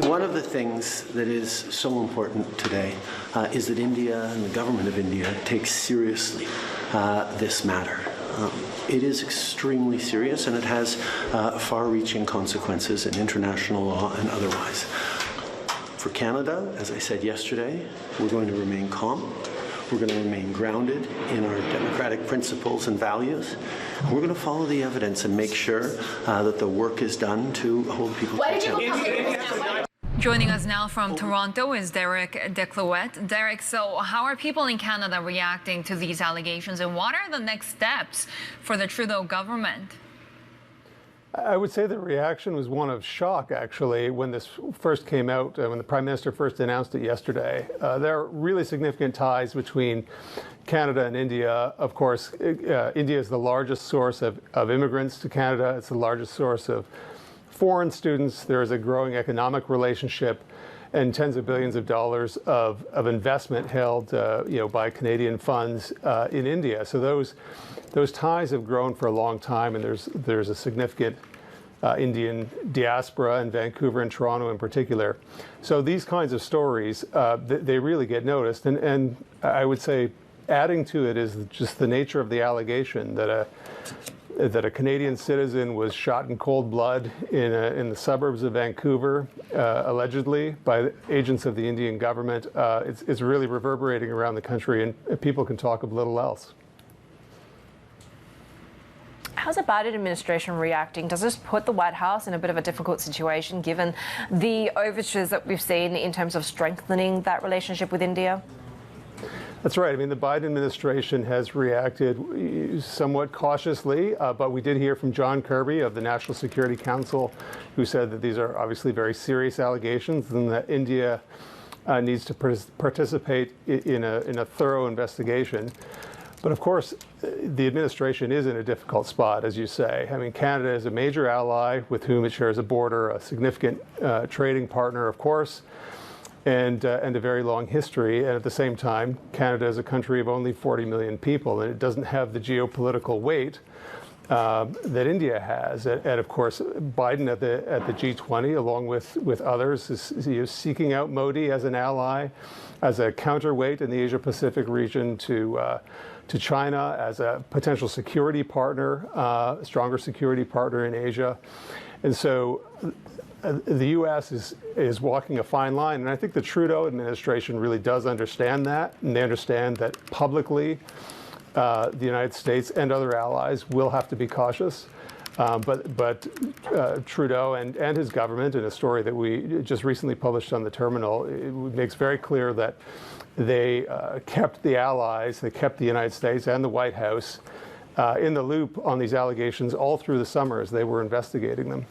One of the things that is so important today is that India and the government of India takes seriously this matter. It is extremely serious, and it has far-reaching consequences in international law and otherwise. For Canada, as I said yesterday, we're going to remain calm. We're going to remain grounded in our democratic principles and values. We're going to follow the evidence and make sure that the work is done to hold people accountable. Joining us now from Toronto is Derek Decloet. Derek, so how are people in Canada reacting to these allegations, and what are the next steps for the Trudeau government? I would say the reaction was one of shock, actually, when this first came out, when the Prime Minister first announced it yesterday. There are really significant ties between Canada and India. Of course, India is the largest source of immigrants to Canada. It's the largest source of foreign students. There is a growing economic relationship and tens of billions of dollars of investment held by Canadian funds in India. So those ties have grown for a long time, and there's a significant Indian diaspora in Vancouver and Toronto in particular. So these kinds of stories, they really get noticed. And I would say adding to it is just the nature of the allegation that a Canadian citizen was shot in cold blood in the suburbs of Vancouver, allegedly, by agents of the Indian government. It's really reverberating around the country, and people can talk of little else. How's the Biden administration reacting? Does this put the White House in a bit of a difficult situation, given the overtures that we've seen in terms of strengthening that relationship with India? That's right. I mean, the Biden administration has reacted somewhat cautiously, but we did hear from John Kirby of the National Security Council, who said that these are obviously very serious allegations and that India needs to participate in a thorough investigation. But of course, the administration is in a difficult spot, as you say. I mean, Canada is a major ally with whom it shares a border, a significant trading partner, of course, and a very long history. And at the same time, Canada is a country of only 40 million people, and it doesn't have the geopolitical weight that India has. And of course, Biden at the G20, along with others, is seeking out Modi as an ally, as a counterweight in the Asia-Pacific region to China, as a potential security partner, a stronger security partner in Asia. And so the U.S. is walking a fine line, and I think the Trudeau administration really does understand that, and they understand that publicly the United States and other allies will have to be cautious. But Trudeau and his government, in a story that we just recently published on the Terminal, it makes very clear that they kept the allies, they kept the United States and the White House in the loop on these allegations all through the summer as they were investigating them.